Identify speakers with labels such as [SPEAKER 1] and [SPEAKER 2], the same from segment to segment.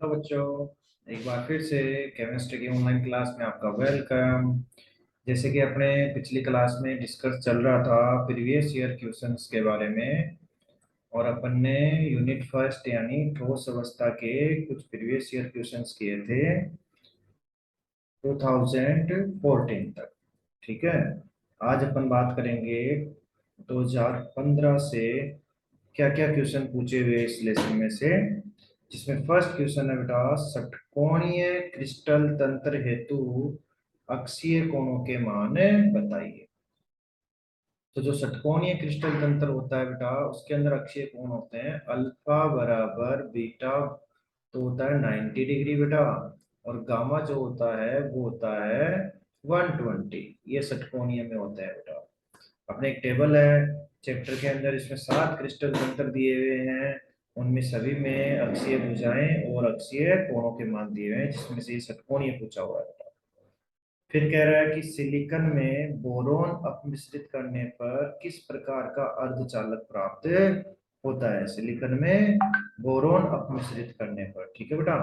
[SPEAKER 1] तो बच्चों, एक बार फिर से केमिस्ट्री की ऑनलाइन क्लास में आपका वेलकम। जैसे कि अपने पिछली क्लास में डिस्कस चल रहा था प्रीवियस ईयर क्वेश्चंस के बारे में, और अपन ने यूनिट फर्स्ट यानी ठोस अवस्था के कुछ प्रीवियस ईयर क्वेश्चंस किए थे 2014 तक। ठीक है, आज अपन बात करेंगे 2015 से क्या क्या क्वेश्चन पूछे हुए इस लेसन में से, जिसमें फर्स्ट क्वेश्चन है बेटा, षटकोणीय क्रिस्टल तंत्र हेतु अक्षीय कोणों के मान बताइए। तो जो षटकोणीय क्रिस्टल तंत्र होता है बेटा, उसके अंदर अक्षीय कोण होते हैं अल्फा बराबर बीटा, तो होता है 90 डिग्री बेटा, और गामा जो होता है वो होता है 120। ये षटकोणीय में होता है बेटा। अपने एक टेबल है चैप्टर के अंदर, इसमें 7 क्रिस्टल तंत्र दिए हुए हैं, उनमें सभी में अक्षीय भुजाएं और अक्षीय कोणों के मान दिए हुए हैं, जिसमें से ये षटकोणीय पूछा हुआ है। फिर कह रहा है कि सिलिकॉन में बोरोन अपमिश्रित करने पर किस प्रकार का अर्धचालक प्राप्त होता है। सिलिकॉन में बोरोन अपमिश्रित करने पर, ठीक है बेटा।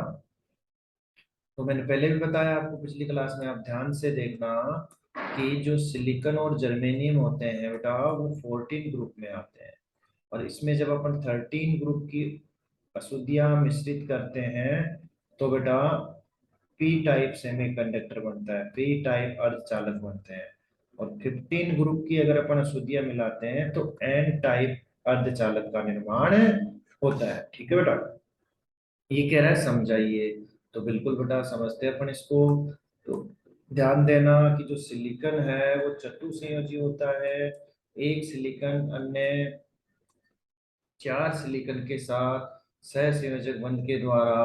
[SPEAKER 1] तो मैंने पहले भी बताया आपको पिछली क्लास में, आप ध्यान से देखना कि जो सिलिकॉन और जर्मेनियम होते हैं बेटा, वो 14 ग्रुप में आते हैं, और इसमें जब अपन 13 ग्रुप की अशुद्धियां मिश्रित करते हैं तो बेटा पी टाइप सेमीकंडक्टर बनता है, पी टाइप अर्धचालक बनते हैं। और 15 ग्रुप की अगर अपन अशुद्धियां मिलाते हैं तो एन टाइप अर्धचालक का निर्माण होता है। ठीक है बेटा, ये कह रहा है समझाइए। तो बिल्कुल बेटा समझते हैं अपन इसको। तो ध्यान देना कि जो सिलिकॉन है वो चतुसंयोजी होता है। एक सिलिकॉन अन्य 4 सिलिकॉन के साथ सहसंयोजक बंध के द्वारा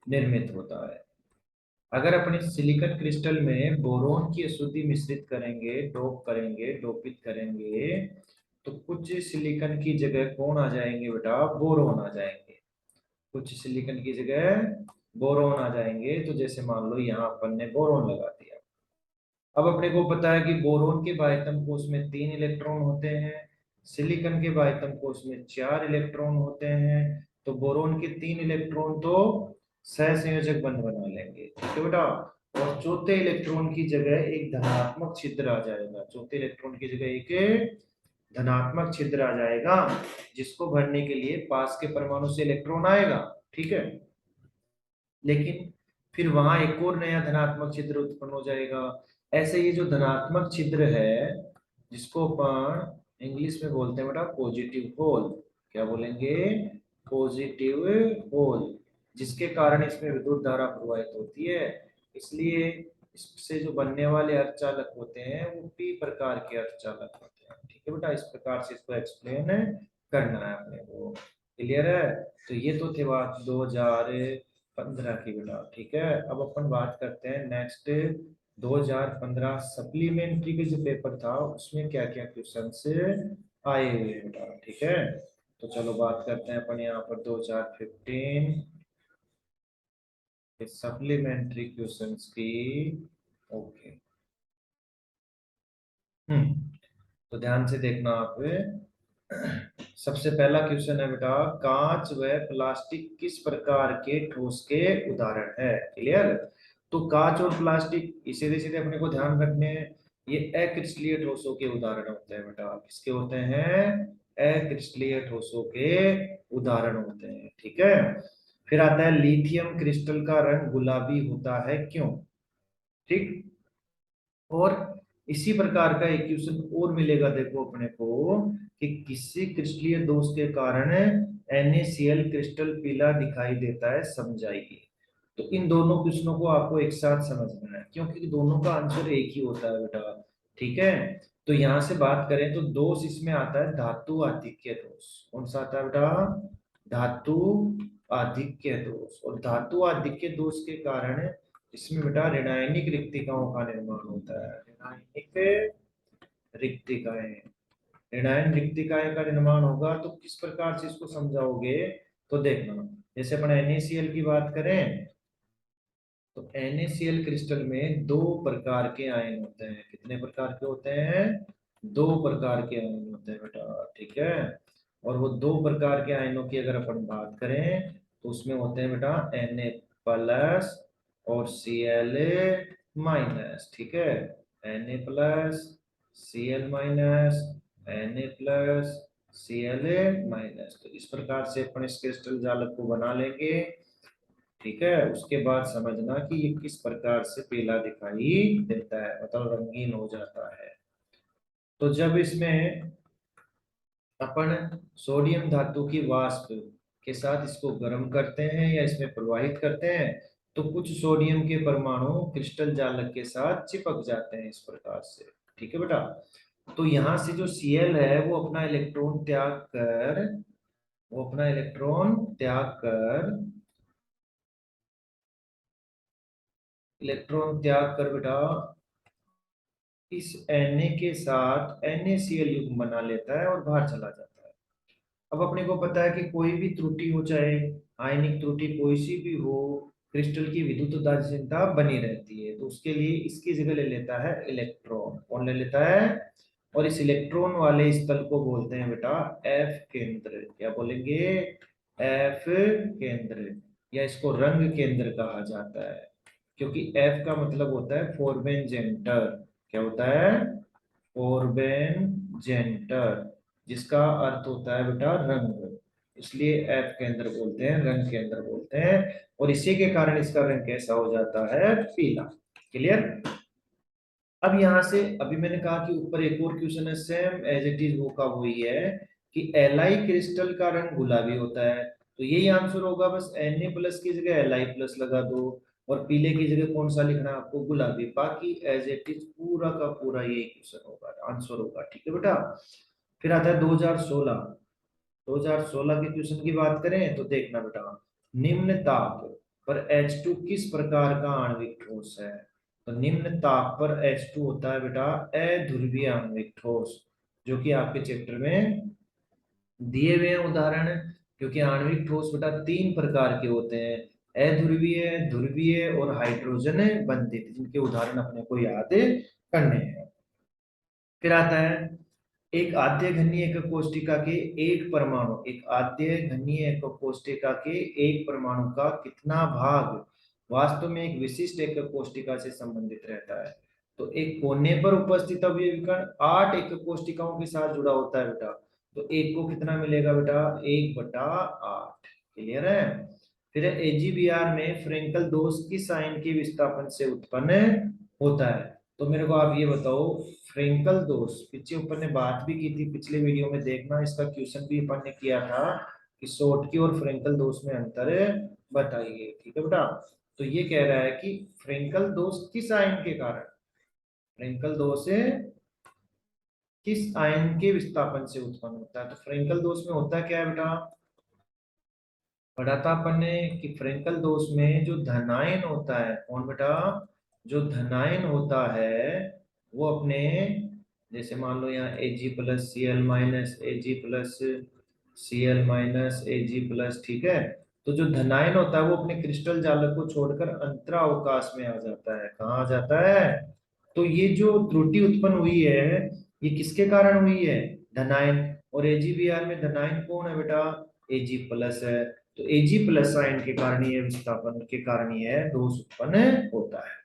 [SPEAKER 1] निर्मित होता है। अगर अपन इस सिलिकॉन क्रिस्टल में बोरोन की अशुद्धि मिश्रित करेंगे, डोप करेंगे, डोपित करेंगे, तो कुछ सिलिकॉन की जगह कौन आ जाएंगे बेटा, बोरोन आ जाएंगे। कुछ सिलिकॉन की जगह बोरोन आ जाएंगे। तो जैसे मान लो यहाँ अपन ने बोरोन लगा दिया। अब अपने को पता है कि बोरोन के बाह्यतम कोश में 3 इलेक्ट्रॉन होते हैं, सिलिकॉन के बाह्यतम कोश में 4 इलेक्ट्रॉन होते हैं। तो बोरोन के 3 इलेक्ट्रॉन तो सहसंयोजक बंध बना लेंगे, ठीक है बेटा। और चौथे इलेक्ट्रॉन की जगह एक धनात्मक छिद्र आ जाएगा। चौथे इलेक्ट्रॉन की जगह एक धनात्मक छिद्र आ जाएगा, जिसको भरने के लिए पास के परमाणु से इलेक्ट्रॉन आएगा, ठीक है। लेकिन फिर वहां एक और नया धनात्मक छिद्र उत्पन्न हो जाएगा। ऐसे ये जो धनात्मक छिद्र है, जिसको अपन इंग्लिश में बोलते हैं बेटा पॉजिटिव होल। क्या बोलेंगे, पॉजिटिव होल, जिसके कारण इसमें विद्युत धारा प्रवाहित होती है। इसलिए इससे जो बनने वाले अर्धचालक होते हैं वो पी प्रकार के अर्धचालक होते हैं, ठीक है बेटा। इस प्रकार से इसको एक्सप्लेन करना है अपने को, क्लियर है। तो ये तो थे बात 2015 की बेटा, ठीक है। अब अपन बात करते हैं नेक्स्ट 2015 सप्लीमेंट्री के जो पेपर था, उसमें क्या क्या क्वेश्चंस आए हुए हैं बेटा, ठीक है। तो चलो बात करते हैं अपन यहाँ पर 2015 के सप्लीमेंट्री क्वेश्चंस की। ओके, तो ध्यान से देखना आप। सबसे पहला क्वेश्चन है बेटा, कांच व प्लास्टिक किस प्रकार के ठोस के उदाहरण है। क्लियर। तो कांच और प्लास्टिक सीधे सीधे अपने को ध्यान रखने हैं, ये अक्रिस्टलीय ठोसों के उदाहरण होते हैं बेटा। किसके होते हैं, अक्रिस्टलीय ठोसों के उदाहरण होते हैं, ठीक है। फिर आता है लिथियम क्रिस्टल का रंग गुलाबी होता है, क्यों। ठीक। और इसी प्रकार का एक क्वेश्चन और मिलेगा देखो अपने को, कि किसी क्रिस्टलीय दोष के कारण NaCl क्रिस्टल पीला दिखाई देता है, समझाइए। तो इन दोनों क्वेश्चनों को आपको एक साथ समझना है, क्योंकि दोनों का आंसर एक ही होता है बेटा, ठीक है। तो यहां से बात करें तो दोष इसमें आता है धातु आधिक्य दोष। कौन सा आता है बेटा, धातु आधिक्य दोष। और धातु आधिक्य दोष के कारण इसमें बेटा ऋणायनिक रिक्तिकाओं का निर्माण होता है। ऋणायनिक रिक्तिकाएं, ऋणायन रिक्तिकाएं का निर्माण होगा। तो किस प्रकार से इसको समझाओगे, तो देखना। जैसे अपन NaCl की बात करें, तो NaCl क्रिस्टल में 2 प्रकार के आयन होते हैं। कितने प्रकार के होते हैं, 2 प्रकार के आयन होते हैं बेटा, ठीक है। और वो 2 प्रकार के आयनों की अगर अपन बात करें तो उसमें होते हैं बेटा Na+ और Cl- ठीक है, Na+, Cl-, Na+, Cl-, तो इस प्रकार से अपन इस क्रिस्टल जालक को बना लेंगे। ठीक है, उसके बाद समझना कि ये किस प्रकार से पीला दिखाई देता है, मतलब रंगीन हो जाता है। तो जब इसमें अपन सोडियम धातु की वाष्प के साथ इसको गर्म करते हैं या इसमें प्रवाहित करते हैं, तो कुछ सोडियम के परमाणु क्रिस्टल जालक के साथ चिपक जाते हैं इस प्रकार से। ठीक है बेटा, तो यहां से जो Cl है वो अपना इलेक्ट्रॉन त्याग कर बेटा इस Na के साथ NaCl युग्म बना लेता है और बाहर चला जाता है। अब अपने को पता है कि कोई भी त्रुटि हो, चाहे आयनिक त्रुटि कोई सी भी हो, क्रिस्टल की विद्युत उदासीनता बनी रहती है। तो उसके लिए इसकी जगह ले लेता है इलेक्ट्रॉन। कौन ले लेता है? और इस इलेक्ट्रॉन वाले स्थल को बोलते हैं बेटा F केंद्र। क्या बोलेंगे? F केंद्र, या इसको रंग केंद्र कहा जाता है, क्योंकि F का मतलब होता है फोर्बेनजेंटर। क्या होता है? फोर्बेनजेंटर, जिसका अर्थ होता है बेटा रंग। इसलिए एफ केंद्र बोलते हैं, रंग केंद्र बोलते हैं, और इसी के कारण इसका रंग कैसा हो जाता है? पीला। क्लियर? अब यहां से अभी मैंने कहा कि ऊपर एक और क्वेश्चन है, सेम एज इट इज वो का वही है कि एलआई क्रिस्टल का रंग गुलाबी होता है। तो यही आंसर होगा, बस Na+ की जगह Li+ लगा दो, और पीले की जगह कौन सा लिखना है आपको? गुलाबी। बाकी एज इट इज पूरा का पूरा यही क्वेश्चन होगा, आंसर होगा। ठीक है बेटा, फिर आता है 2016। 2016 के क्वेश्चन की बात करें तो देखना बेटा, निम्न ताप पर H2 किस प्रकार का आणविक ठोस है? तो निम्न ताप पर H2 होता है बेटा अध्रुवीय आणविक ठोस, जो कि आपके चैप्टर में दिए हुए हैं उदाहरण। क्योंकि आणविक ठोस बेटा 3 प्रकार के होते हैं, अध्रुवीय, ध्रुवीय और हाइड्रोजन बंधित, जिनके उदाहरण अपने को याद करने हैं। फिर आता है एक आद्य घनीय एकक कोष्टिका के एक आद्य घनीय एकक कोष्टिका के एक परमाणु का कितना भाग वास्तव में एक विशिष्ट एकक कोष्टिका से संबंधित रहता है? तो एक कोने पर उपस्थित अवयवी कण 8 एकक कोष्टिकाओं के साथ जुड़ा होता है बेटा। तो एक को कितना मिलेगा बेटा? 1/8। क्लियर है? फिर AgBr में फ्रेंकल दोष किस आयन के विस्थापन से उत्पन्न होता है? तो मेरे को आप ये बताओ, फ्रेंकल दोष पीछे ऊपर ने बात भी की थी, पिछले वीडियो में देखना, इसका क्वेश्चन भी अपन ने किया था कि शॉर्टकी और फ्रेंकल दोष में अंतर बताइए। ठीक है बेटा, तो ये कह रहा है कि फ्रेंकल दोष किस आयन के कारण, फ्रेंकल दोष किस आयन के विस्थापन से उत्पन्न होता है? तो फ्रेंकल दोष में होता क्या है बेटा? पढ़ा था अपन ने कि फ्रेंकल दोष में जो धनायन होता है, कौन बेटा? जो धनायन होता है वो अपने, जैसे मान लो यहाँ Ag+Cl-Ag+Cl-Ag+, ठीक है, तो जो धनायन होता है वो अपने क्रिस्टल जालक को छोड़कर अंतरावकाश में आ जाता है। कहाँ आ जाता है? तो ये जो त्रुटि उत्पन्न हुई है, ये किसके कारण हुई है? धनायन। और AgBr में धनायन कौन है बेटा? Ag+ है। तो Ag+ आयन के कारण ये विस्थापन के कारण ये दोष उत्पन्न होता है।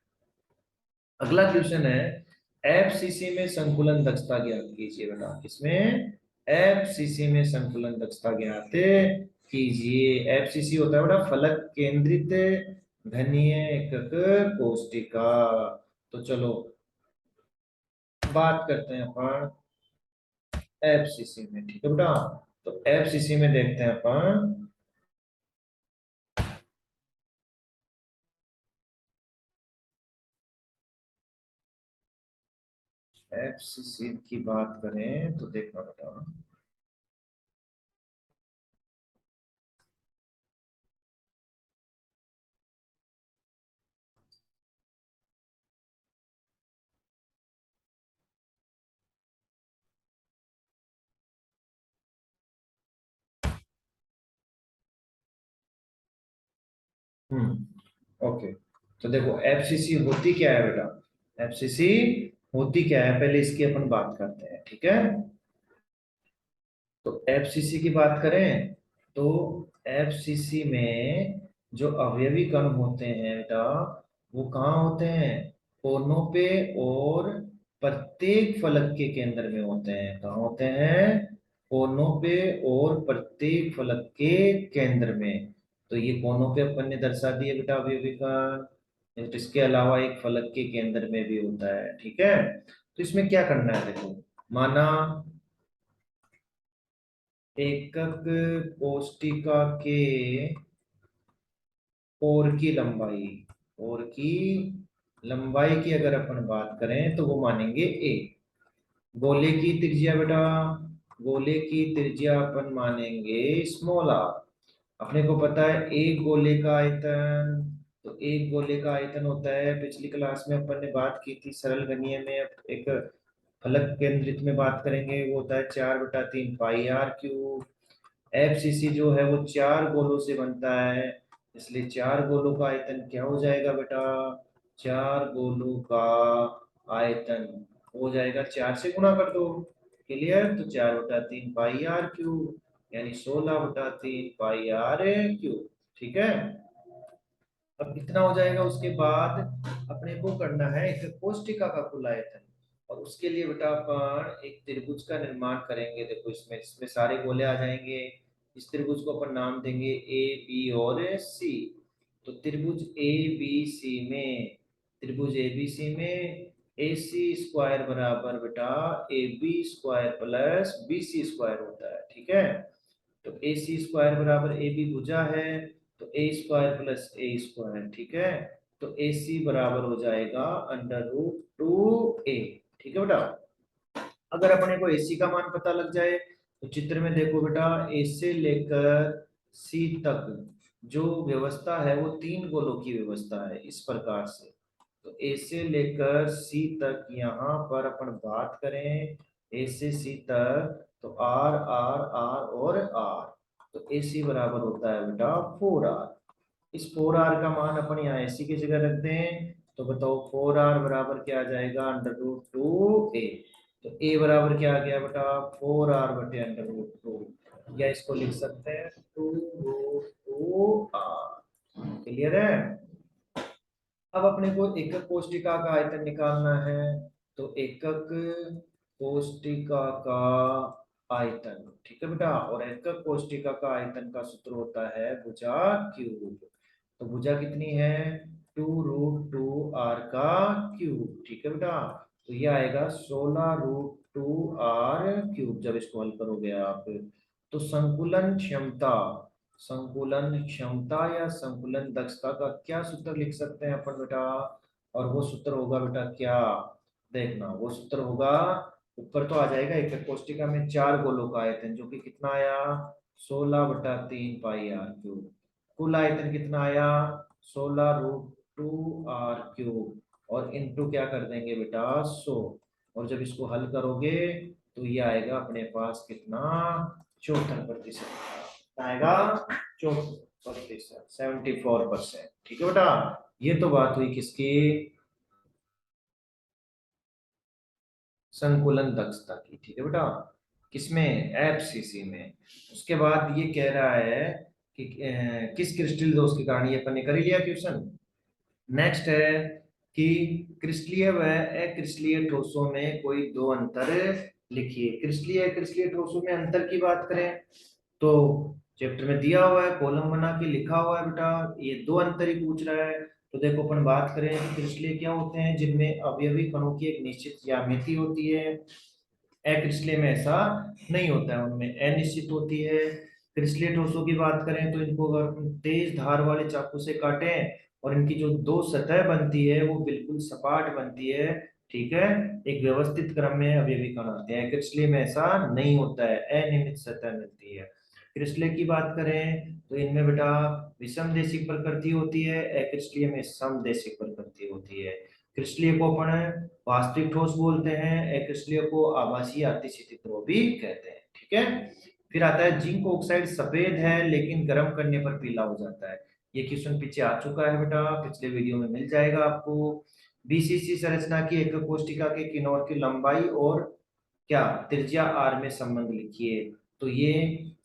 [SPEAKER 1] अगला क्वेश्चन है, FCC में संकुलन दक्षता ज्ञात कीजिए बेटा। किसमें? FCC में संकुलन दक्षता ज्ञात कीजिए। FCC होता है बेटा फलक केंद्रित घनीय एकक कोष्टिका। तो चलो बात करते हैं अपन FCC में। ठीक है बेटा, तो FCC में देखते हैं अपन, FCC की बात करें तो देखना बेटा, ओके। तो देखो FCC होती क्या है बेटा? FCC होती क्या है, पहले इसकी अपन बात करते हैं। ठीक है, तो FCC की बात करें तो एफसीसी में जो अवयवी कण होते हैं बेटा, वो कहाँ होते हैं? कोनों पे और प्रत्येक फलक के केंद्र में होते हैं। कहाँ होते हैं? कोनों पे और प्रत्येक फलक के केंद्र में। तो ये कोनों पे अपन ने दर्शा दिए बेटा अवयवी कण। इसके अलावा एक फलक के केंद्र में भी होता है। ठीक है, तो इसमें क्या करना है देखो। माना एकक कोष्टिका के कोर की लंबाई की अगर अपन बात करें तो वो मानेंगे ए। गोले की त्रिज्या बेटा, गोले की त्रिज्या अपन मानेंगे स्मॉल आर। अपने को पता है एक गोले का आयतन, तो एक गोले का आयतन होता है, पिछली क्लास में अपन ने बात की थी सरल गणीय में। एक फलक केंद्रित में बात करेंगे, वो होता है 4/3 पाई r क्यूब। एफसीसी जो है वो 4 गोलों से बनता है, इसलिए 4 गोलों का आयतन क्या हो जाएगा बेटा? 4 गोलों का आयतन हो जाएगा, 4 से गुणा कर दो। क्लियर? तो 4/3 पाई r क्यूब, यानी 16/3 पाई r क्यूब। ठीक है, अब कितना हो जाएगा? उसके बाद अपने को करना है एक कोष्टिका का कुल आयतन, और उसके लिए बेटा अपन एक त्रिभुज का निर्माण करेंगे। देखो इसमें इसमें सारे गोले आ जाएंगे। इस त्रिभुज को अपन नाम देंगे ए बी और सी। तो त्रिभुज ए बी सी में ए सी स्क्वायर बराबर बेटा A B square plus B C square होता है। ठीक है, तो ए सी स्क्वायर बराबर ए बी भुजा है, तो ए स्क्वायर प्लस ए स्क्वायर। ठीक है, तो ए सी बराबर हो जाएगा √2a। ठीक है बेटा, अगर अपने को एसी का मान पता लग जाए तो चित्र में देखो बेटा, ए से लेकर सी तक जो व्यवस्था है वो 3 गोलों की व्यवस्था है इस प्रकार से। तो ए से लेकर सी तक यहाँ पर अपन बात करें, ए से सी तक, तो आर आर आर और आर, तो ए सी बराबर होता है बेटा 4r। इस 4r का मान अपन यहाँ एसी की जगह रख दें, तो बताओ 4r बराबर क्या आ जाएगा? √2a। तो a बराबर क्या आ गया बेटा? 4r/√2, या इसको लिख सकते हैं 2√2r। क्लियर है? अब अपने को एकक कोष्टिका का आयतन निकालना है, तो एकक कोष्टिका का आयतन। ठीक है बेटा, और एकक कोष्टिका का आयतन का सूत्र होता है भुजा क्यूब। तो भुजा कितनी है? 2√2r का क्यूब। ठीक है बेटा, तो ये आएगा 16√2r क्यूब। जब इसको हल करोगे आप, तो संकुलन क्षमता या संकुलन दक्षता का क्या सूत्र लिख सकते हैं अपन बेटा? और वो सूत्र होगा बेटा क्या? देखना, वो सूत्र होगा, ऊपर तो आ जाएगा एक कोष्टिका में 4 गोलों का आयतन, जो कि कितना आया? 16/3 पाई r क्यूब। कुल आयतन कितना आया? 16√2r क्यूब, और इनटू क्या कर देंगे बेटा? 100। और जब इसको हल करोगे तो ये आएगा अपने पास कितना? 74% आएगा। 74%, 74%। ठीक है बेटा, ये तो बात हुई किसकी? संकुलन दक्षता की। ठीक है बेटा, किसमें? एफसीसी में। उसके बाद ये कह रहा है कि किस क्रिस्टल दोष के कारण, ये अपन ने कर ही लिया क्वेश्चन। नेक्स्ट है कि क्रिस्टलीय व अक्रिस्टलीय ठोसों में कोई दो अंतर लिखिए। क्रिस्टलीय अक्रिस्टलीय ठोसों में अंतर की बात करें तो चैप्टर में दिया हुआ है, कॉलम बना के लिखा हुआ है बेटा, ये दो अंतर ही पूछ रहा है। तो देखो अपन बात करें कि क्रिस्टलीय क्या होते हैं? जिनमें अवयवी कणों की एक निश्चित ज्यामिति होती है। अक्रिस्टलीय में ऐसा नहीं होता है, उनमें अनिश्चित होती है। क्रिस्टलीय ठोसों की बात करें तो इनको अगर हम तेज धार वाले चाकू से काटें और इनकी जो दो सतह बनती है वो बिल्कुल सपाट बनती है। ठीक है, एक व्यवस्थित क्रम में अवयवी कण आते हैं। क्रिस्टलीय में ऐसा नहीं होता है, अनियमित सतह मिलती है। क्रिस्टलीय की बात करें तो इनमें बेटा विषमदेशिक प्रकृति होती है, अक्रिस्टलीय में समदेशिक प्रकृति होती है। क्रिस्टलीय को अपन वास्तविक ठोस बोलते हैं, अक्रिस्टलीय को आभासी आतिशित ध्रुव भी कहते हैं। ठीक है, फिर आता है जिंक ऑक्साइड सफेद है लेकिन गर्म करने पर पीला हो जाता है। ये क्वेश्चन पीछे आ चुका है बेटा, पिछले वीडियो में मिल जाएगा आपको। बीसीसी संरचना की एकक कोशिका के किनोर की लंबाई और क्या त्रिज्या r में संबंध लिखिए। तो ये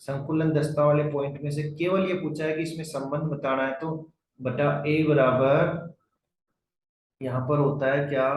[SPEAKER 1] संकुलन दस्ता वाले पॉइंट में से केवल ये पूछा है कि इसमें संबंध बताना है, तो बटा ए बराबर यहाँ पर होता है क्या,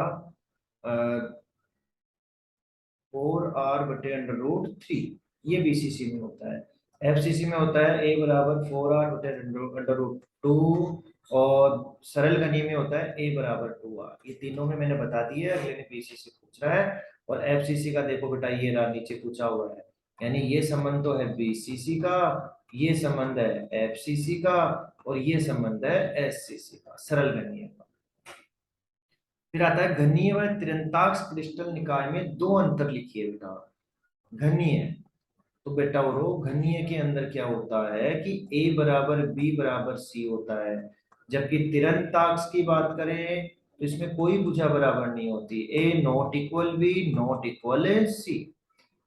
[SPEAKER 1] 4r/√3। ये बीसीसी में होता है। एफसीसी में होता है ए बराबर 4r/√2, और सरल गणित में होता है ए बराबर 2r। ये तीनों में मैंने बता दिया है, अगले में बीसीसी पूछ रहा है। और एफसीसी का देखो बेटा, ये रहा नीचे पूछा हुआ है, यानी ये संबंध तो है बीसीसी का, ये संबंध है एफसीसी का, और ये संबंध है एससीसी का, सरल गणित का। फिर आता है घनीय व तिरंताक्ष क्रिस्टल निकाय में दो अंतर लिखिए बेटा। घनीय, तो बेटा वो घनीय के अंदर क्या होता है कि ए बराबर बी बराबर सी होता है, जबकि तिरंताक्ष की बात करें तो इसमें कोई भुजा बराबर नहीं होती, A not equal B not equal C.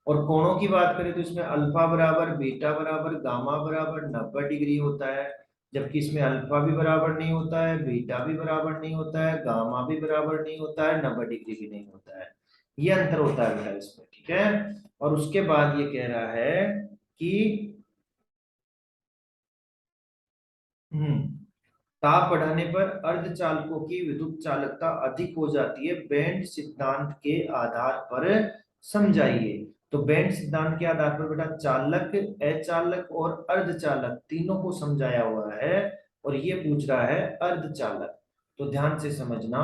[SPEAKER 1] और कोणों की बात करें तो इसमें अल्फा बराबर बीटा बराबर गामा बराबर 90 डिग्री होता है, जबकि इसमें अल्फा भी बराबर नहीं होता है, बीटा भी बराबर नहीं होता है, गामा भी बराबर नहीं होता है, 90 डिग्री भी नहीं होता है। ये अंतर होता है बेटा इसमें, ठीक है। और उसके बाद ये कह रहा है कि ताप बढ़ाने पर अर्धचालकों की विद्युत चालकता अधिक हो जाती है, बैंड सिद्धांत के आधार पर समझाइए। तो बैंड सिद्धांत के आधार पर बेटा चालक, अचालक और अर्धचालक तीनों को समझाया हुआ है, और ये पूछ रहा है अर्धचालक। तो ध्यान से समझना,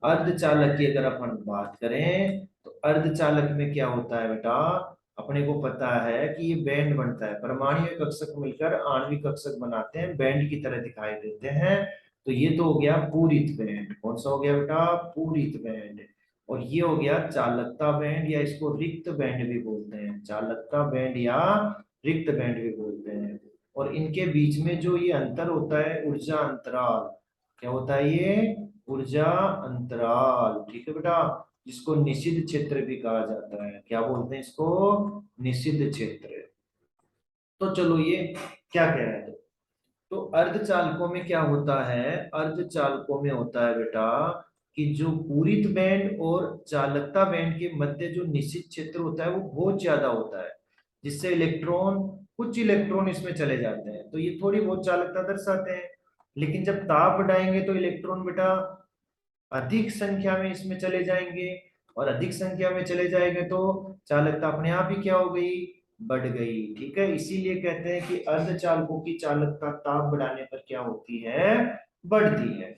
[SPEAKER 1] अर्धचालक की अगर अपन बात करें तो अर्धचालक में क्या होता है बेटा, अपने को पता है कि ये बैंड बनता है, परमाणु कक्षक मिलकर आणविक कक्षक बनाते हैं, बैंड की तरह दिखाई देते हैं। तो ये तो हो गया पूरित बैंड। कौन सा हो गया बेटा, पूरित बैंड। और ये हो गया चालकता बैंड, या इसको रिक्त बैंड भी बोलते हैं, चालकता बैंड या रिक्त बैंड भी बोलते हैं। और इनके बीच में जो ये अंतर होता है, ऊर्जा अंतराल, क्या होता है ये, ऊर्जा अंतराल, ठीक है बेटा, जिसको निषिद्ध क्षेत्र भी कहा जाता है। क्या बोलते हैं इसको, निषिद्ध क्षेत्र। तो चलो ये क्या कह रहे हैं, तो अर्धचालकों में क्या होता है, अर्धचालकों में होता है बेटा कि जो पूरित बैंड और चालकता बैंड के मध्य जो निश्चित क्षेत्र होता है वो बहुत ज्यादा होता है, जिससे इलेक्ट्रॉन, कुछ इलेक्ट्रॉन इसमें चले जाते हैं, तो ये थोड़ी बहुत चालकता दर्शाते हैं। लेकिन जब ताप बढ़ाएंगे तो इलेक्ट्रॉन बेटा अधिक संख्या में इसमें चले जाएंगे, और अधिक संख्या में चले जाएंगे तो चालकता अपने आप ही क्या हो गई, बढ़ गई, ठीक है। इसीलिए कहते हैं कि अर्धचालकों की चालकता ताप बढ़ाने पर क्या होती है, बढ़ती है,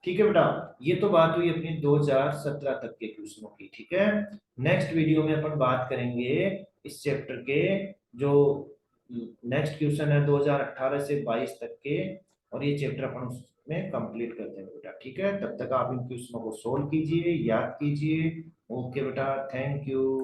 [SPEAKER 1] ठीक है बेटा। ये तो बात हुई अपनी 2017 तक के क्वेश्चनों की, ठीक है। नेक्स्ट वीडियो में अपन बात करेंगे इस चैप्टर के जो नेक्स्ट क्वेश्चन है 2018 से 22 तक के, और ये चैप्टर अपन उसमें कंप्लीट कर देंगे बेटा, ठीक है। तब तक आप इन क्वेश्चनों को सोल्व कीजिए, याद कीजिए। ओके बेटा, थैंक यू।